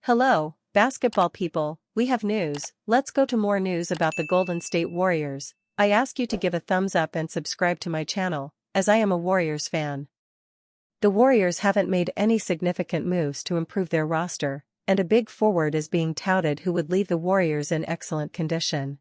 Hello, basketball people, we have news. Let's go to more news about the Golden State Warriors. I ask you to give a thumbs up and subscribe to my channel, as I am a Warriors fan. The Warriors haven't made any significant moves to improve their roster, and a big forward is being touted who would leave the Warriors in excellent condition.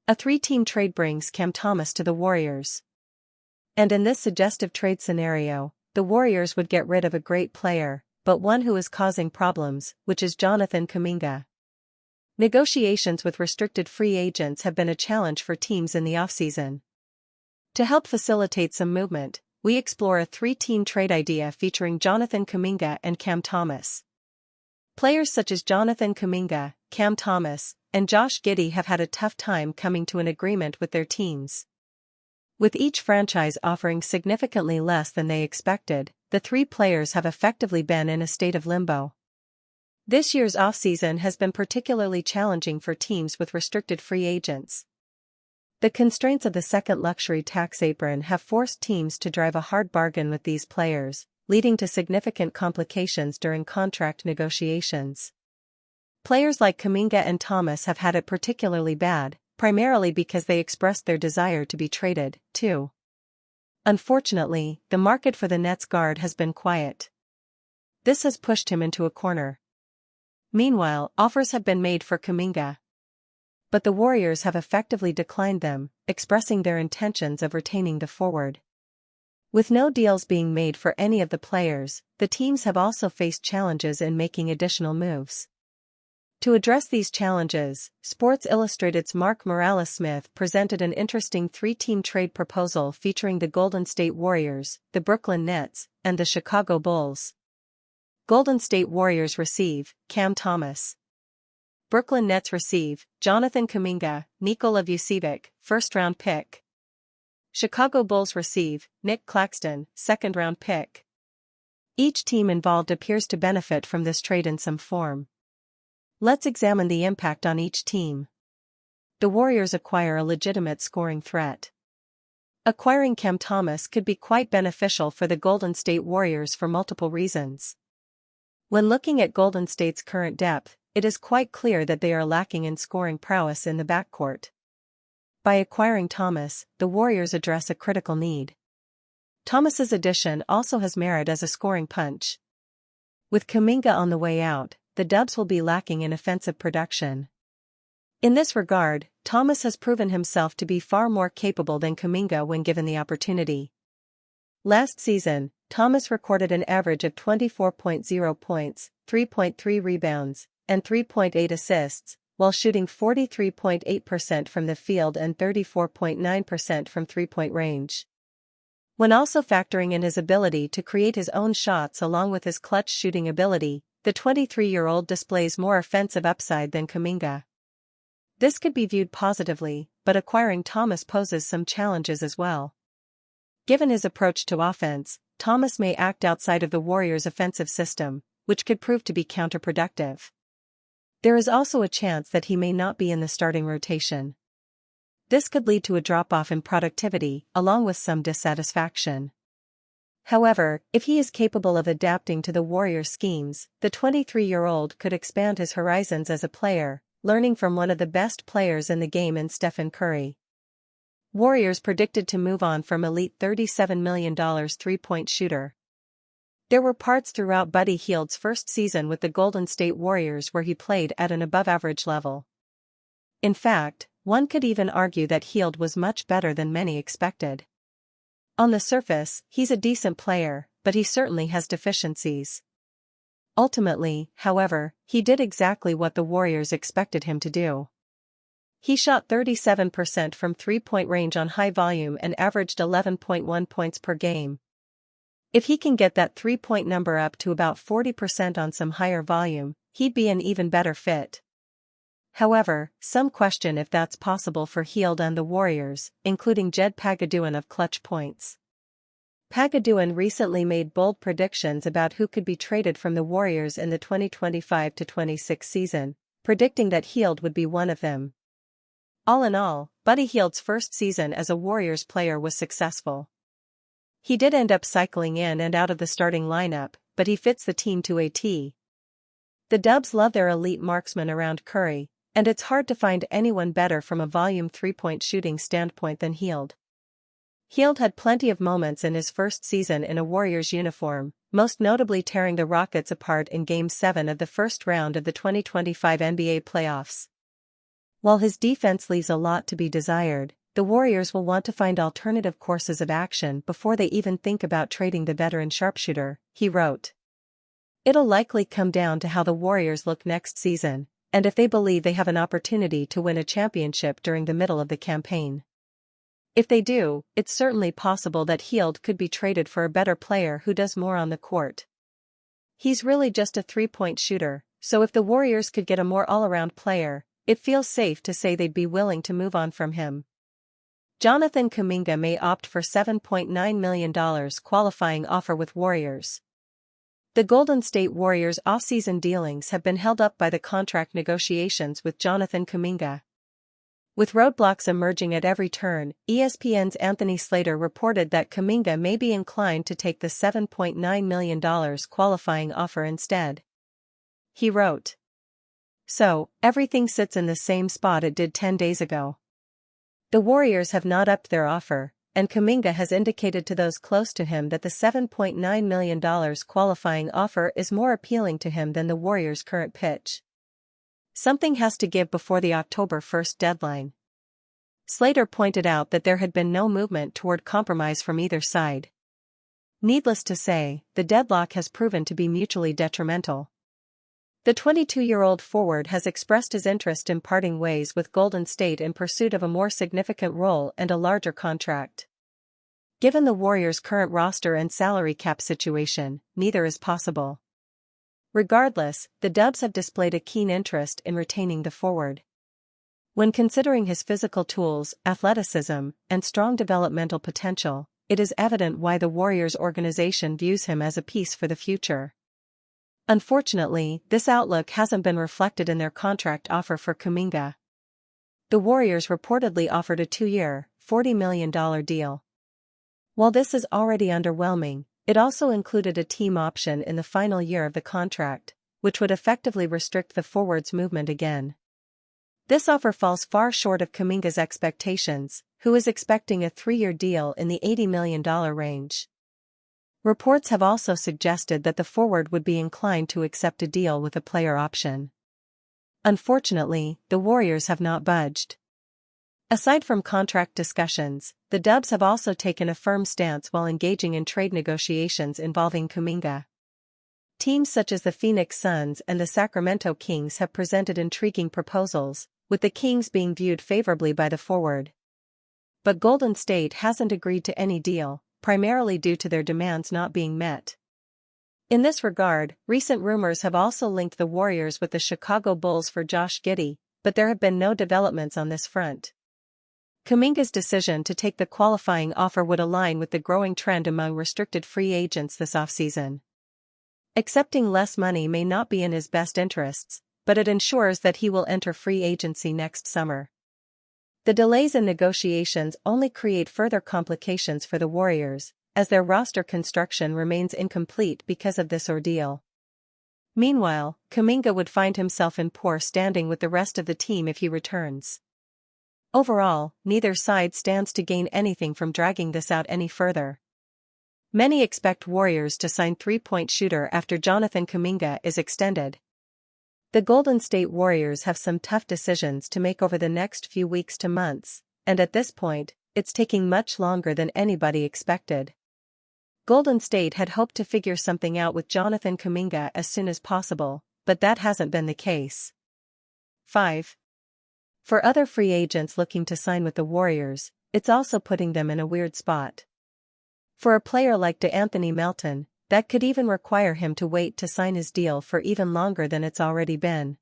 A three-team trade brings Cam Thomas to the Warriors. And in this suggestive trade scenario, the Warriors would get rid of a great player, but one who is causing problems, which is Jonathan Kuminga. Negotiations with restricted free agents have been a challenge for teams in the offseason. To help facilitate some movement, we explore a three-team trade idea featuring Jonathan Kuminga and Cam Thomas. Players such as Jonathan Kuminga, Cam Thomas, and Josh Giddey have had a tough time coming to an agreement with their teams. With each franchise offering significantly less than they expected, the three players have effectively been in a state of limbo. This year's offseason has been particularly challenging for teams with restricted free agents. The constraints of the second luxury tax apron have forced teams to drive a hard bargain with these players, leading to significant complications during contract negotiations. Players like Kuminga and Thomas have had it particularly bad, primarily because they expressed their desire to be traded, too. Unfortunately, the market for the Nets guard has been quiet. This has pushed him into a corner. Meanwhile, offers have been made for Kuminga. But the Warriors have effectively declined them, expressing their intentions of retaining the forward. With no deals being made for any of the players, the teams have also faced challenges in making additional moves. To address these challenges, Sports Illustrated's Mark Morales-Smith presented an interesting three-team trade proposal featuring the Golden State Warriors, the Brooklyn Nets, and the Chicago Bulls. Golden State Warriors receive Cam Thomas. Brooklyn Nets receive Jonathan Kuminga, Nikola Vucevic, first-round pick. Chicago Bulls receive Nick Claxton, second-round pick. Each team involved appears to benefit from this trade in some form. Let's examine the impact on each team. The Warriors acquire a legitimate scoring threat. Acquiring Cam Thomas could be quite beneficial for the Golden State Warriors for multiple reasons. When looking at Golden State's current depth, it is quite clear that they are lacking in scoring prowess in the backcourt. By acquiring Thomas, the Warriors address a critical need. Thomas's addition also has merit as a scoring punch. With Kuminga on the way out, the Dubs will be lacking in offensive production. In this regard, Thomas has proven himself to be far more capable than Kuminga when given the opportunity. Last season, Thomas recorded an average of 24.0 points, 3.3 rebounds, and 3.8 assists, while shooting 43.8% from the field and 34.9% from three-point range. When also factoring in his ability to create his own shots along with his clutch shooting ability, the 23-year-old displays more offensive upside than Kuminga. This could be viewed positively, but acquiring Thomas poses some challenges as well. Given his approach to offense, Thomas may act outside of the Warriors' offensive system, which could prove to be counterproductive. There is also a chance that he may not be in the starting rotation. This could lead to a drop-off in productivity, along with some dissatisfaction. However, if he is capable of adapting to the Warriors' schemes, the 23-year-old could expand his horizons as a player, learning from one of the best players in the game in Stephen Curry. Warriors predicted to move on from elite $37 million three-point shooter. There were parts throughout Buddy Hield's first season with the Golden State Warriors where he played at an above-average level. In fact, one could even argue that Hield was much better than many expected. On the surface, he's a decent player, but he certainly has deficiencies. Ultimately, however, he did exactly what the Warriors expected him to do. He shot 37% from three-point range on high volume and averaged 11.1 points per game. If he can get that three-point number up to about 40% on some higher volume, he'd be an even better fit. However, some question if that's possible for Hield and the Warriors, including Jed Pagaduan of Clutch Points. Pagaduan recently made bold predictions about who could be traded from the Warriors in the 2025-26 season, predicting that Hield would be one of them. All in all, Buddy Hield's first season as a Warriors player was successful. He did end up cycling in and out of the starting lineup, but he fits the team to a T. The Dubs love their elite marksman around Curry, and it's hard to find anyone better from a volume three-point shooting standpoint than Hield. Hield had plenty of moments in his first season in a Warriors uniform, most notably tearing the Rockets apart in Game 7 of the first round of the 2025 NBA playoffs. While his defense leaves a lot to be desired, the Warriors will want to find alternative courses of action before they even think about trading the veteran sharpshooter, he wrote. It'll likely come down to how the Warriors look next season, and if they believe they have an opportunity to win a championship during the middle of the campaign. If they do, it's certainly possible that Hield could be traded for a better player who does more on the court. He's really just a three-point shooter, so if the Warriors could get a more all-around player, it feels safe to say they'd be willing to move on from him. Jonathan Kuminga may opt for $7.9 million qualifying offer with Warriors. The Golden State Warriors' offseason dealings have been held up by the contract negotiations with Jonathan Kuminga. With roadblocks emerging at every turn, ESPN's Anthony Slater reported that Kuminga may be inclined to take the $7.9 million qualifying offer instead. He wrote. So, everything sits in the same spot it did 10 days ago. The Warriors have not upped their offer, and Kuminga has indicated to those close to him that the $7.9 million qualifying offer is more appealing to him than the Warriors' current pitch. Something has to give before the October 1st deadline. Slater pointed out that there had been no movement toward compromise from either side. Needless to say, the deadlock has proven to be mutually detrimental. The 22-year-old forward has expressed his interest in parting ways with Golden State in pursuit of a more significant role and a larger contract. Given the Warriors' current roster and salary cap situation, neither is possible. Regardless, the Dubs have displayed a keen interest in retaining the forward. When considering his physical tools, athleticism, and strong developmental potential, it is evident why the Warriors organization views him as a piece for the future. Unfortunately, this outlook hasn't been reflected in their contract offer for Kuminga. The Warriors reportedly offered a 2-year, $40 million deal. While this is already underwhelming, it also included a team option in the final year of the contract, which would effectively restrict the forward's movement again. This offer falls far short of Kuminga's expectations, who is expecting a 3-year deal in the $80 million range. Reports have also suggested that the forward would be inclined to accept a deal with a player option. Unfortunately, the Warriors have not budged. Aside from contract discussions, the Dubs have also taken a firm stance while engaging in trade negotiations involving Kuminga. Teams such as the Phoenix Suns and the Sacramento Kings have presented intriguing proposals, with the Kings being viewed favorably by the forward. But Golden State hasn't agreed to any deal, primarily due to their demands not being met. In this regard, recent rumors have also linked the Warriors with the Chicago Bulls for Josh Giddey, but there have been no developments on this front. Kuminga's decision to take the qualifying offer would align with the growing trend among restricted free agents this offseason. Accepting less money may not be in his best interests, but it ensures that he will enter free agency next summer. The delays in negotiations only create further complications for the Warriors, as their roster construction remains incomplete because of this ordeal. Meanwhile, Kuminga would find himself in poor standing with the rest of the team if he returns. Overall, neither side stands to gain anything from dragging this out any further. Many expect Warriors to sign three-point shooter after Jonathan Kuminga is extended. The Golden State Warriors have some tough decisions to make over the next few weeks to months, and at this point, it's taking much longer than anybody expected. Golden State had hoped to figure something out with Jonathan Kuminga as soon as possible, but that hasn't been the case. 5. For other free agents looking to sign with the Warriors, it's also putting them in a weird spot. For a player like DeAnthony Melton, that could even require him to wait to sign his deal for even longer than it's already been.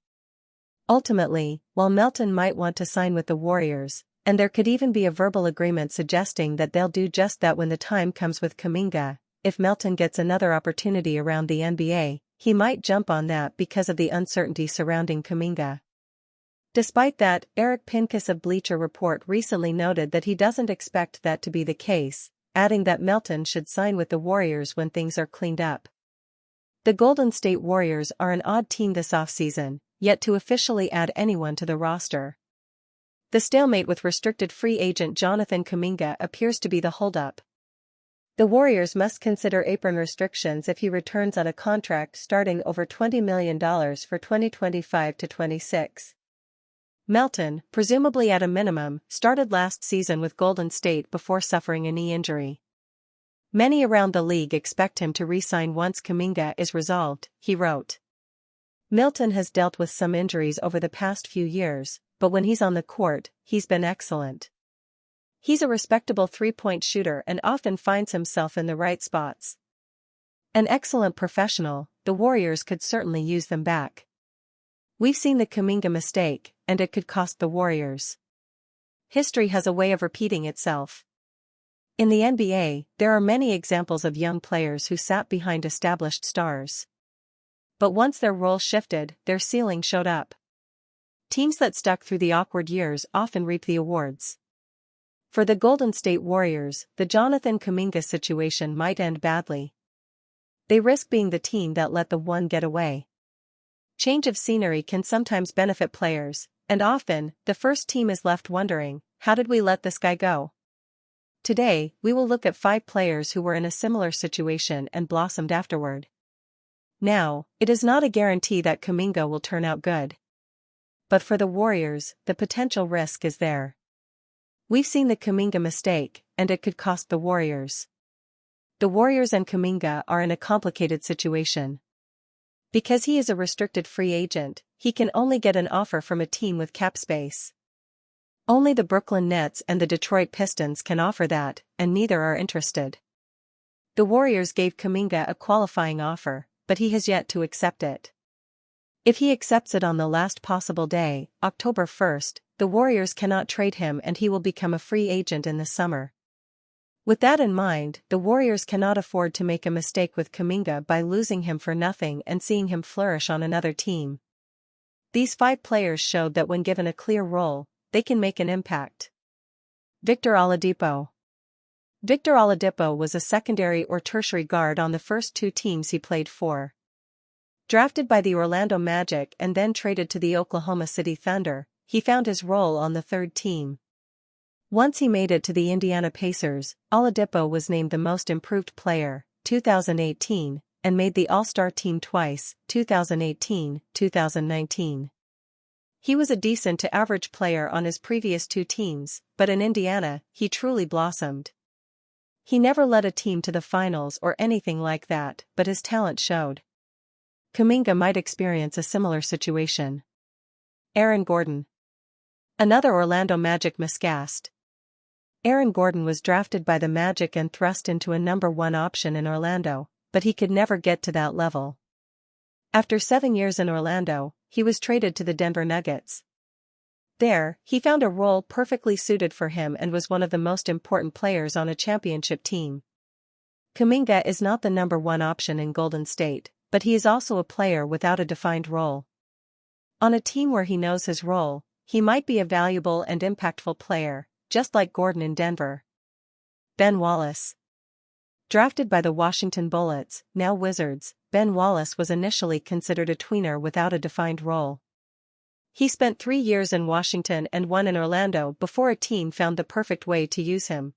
Ultimately, while Melton might want to sign with the Warriors, and there could even be a verbal agreement suggesting that they'll do just that when the time comes with Kuminga, if Melton gets another opportunity around the NBA, he might jump on that because of the uncertainty surrounding Kuminga. Despite that, Eric Pincus of Bleacher Report recently noted that he doesn't expect that to be the case, adding that Melton should sign with the Warriors when things are cleaned up. The Golden State Warriors are an odd team this offseason, yet to officially add anyone to the roster. The stalemate with restricted free agent Jonathan Kuminga appears to be the holdup. The Warriors must consider apron restrictions if he returns on a contract starting over $20 million for 2025-26. Melton, presumably at a minimum, started last season with Golden State before suffering a knee injury. Many around the league expect him to re-sign once Kuminga is resolved, he wrote. Melton has dealt with some injuries over the past few years, but when he's on the court, he's been excellent. He's a respectable three-point shooter and often finds himself in the right spots. An excellent professional, the Warriors could certainly use them back. We've seen the Kuminga mistake, and it could cost the Warriors. History has a way of repeating itself. In the NBA, there are many examples of young players who sat behind established stars. But once their role shifted, their ceiling showed up. Teams that stuck through the awkward years often reap the awards. For the Golden State Warriors, the Jonathan Kuminga situation might end badly. They risk being the team that let the one get away. Change of scenery can sometimes benefit players, and often, the first team is left wondering, how did we let this guy go? Today, we will look at 5 players who were in a similar situation and blossomed afterward. Now, it is not a guarantee that Kuminga will turn out good. But for the Warriors, the potential risk is there. We've seen the Kuminga mistake, and it could cost the Warriors. The Warriors and Kuminga are in a complicated situation. Because he is a restricted free agent, he can only get an offer from a team with cap space. Only the Brooklyn Nets and the Detroit Pistons can offer that, and neither are interested. The Warriors gave Kuminga a qualifying offer, but he has yet to accept it. If he accepts it on the last possible day, October 1st, the Warriors cannot trade him and he will become a free agent in the summer. With that in mind, the Warriors cannot afford to make a mistake with Kuminga by losing him for nothing and seeing him flourish on another team. These 5 players showed that when given a clear role, they can make an impact. Victor Oladipo. Victor Oladipo was a secondary or tertiary guard on the first 2 teams he played for. Drafted by the Orlando Magic and then traded to the Oklahoma City Thunder, he found his role on the 3rd team. Once he made it to the Indiana Pacers, Oladipo was named the Most Improved Player, 2018, and made the All-Star team twice, 2018-2019. He was a decent to average player on his previous 2 teams, but in Indiana, he truly blossomed. He never led a team to the finals or anything like that, but his talent showed. Kuminga might experience a similar situation. Aaron Gordon. Another Orlando Magic miscast. Aaron Gordon was drafted by the Magic and thrust into a number 1 option in Orlando, but he could never get to that level. After 7 years in Orlando, he was traded to the Denver Nuggets. There, he found a role perfectly suited for him and was one of the most important players on a championship team. Kuminga is not the number 1 option in Golden State, but he is also a player without a defined role. On a team where he knows his role, he might be a valuable and impactful player, just like Gordon in Denver. Ben Wallace. Drafted by the Washington Bullets, now Wizards, Ben Wallace was initially considered a tweener without a defined role. He spent 3 years in Washington and 1 in Orlando before a team found the perfect way to use him.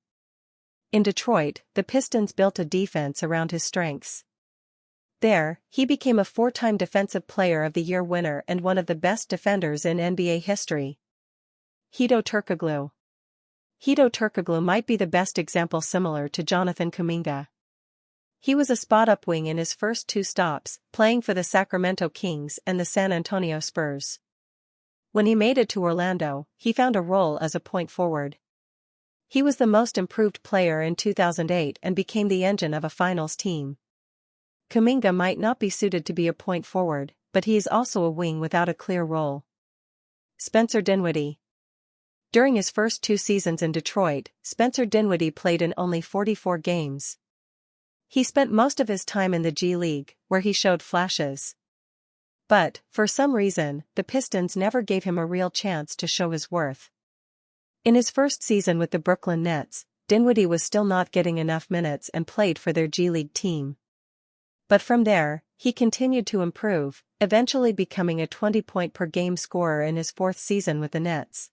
In Detroit, the Pistons built a defense around his strengths. There, he became a 4-time Defensive Player of the Year winner and one of the best defenders in NBA history. Hedo Turkoglu. Hedo Turkoglu might be the best example similar to Jonathan Kuminga. He was a spot-up wing in his first 2 stops, playing for the Sacramento Kings and the San Antonio Spurs. When he made it to Orlando, he found a role as a point forward. He was the Most Improved Player in 2008 and became the engine of a finals team. Kuminga might not be suited to be a point forward, but he is also a wing without a clear role. Spencer Dinwiddie. During his first 2 seasons in Detroit, Spencer Dinwiddie played in only 44 games. He spent most of his time in the G League, where he showed flashes. But, for some reason, the Pistons never gave him a real chance to show his worth. In his first season with the Brooklyn Nets, Dinwiddie was still not getting enough minutes and played for their G League team. But from there, he continued to improve, eventually becoming a 20-point-per-game scorer in his fourth season with the Nets.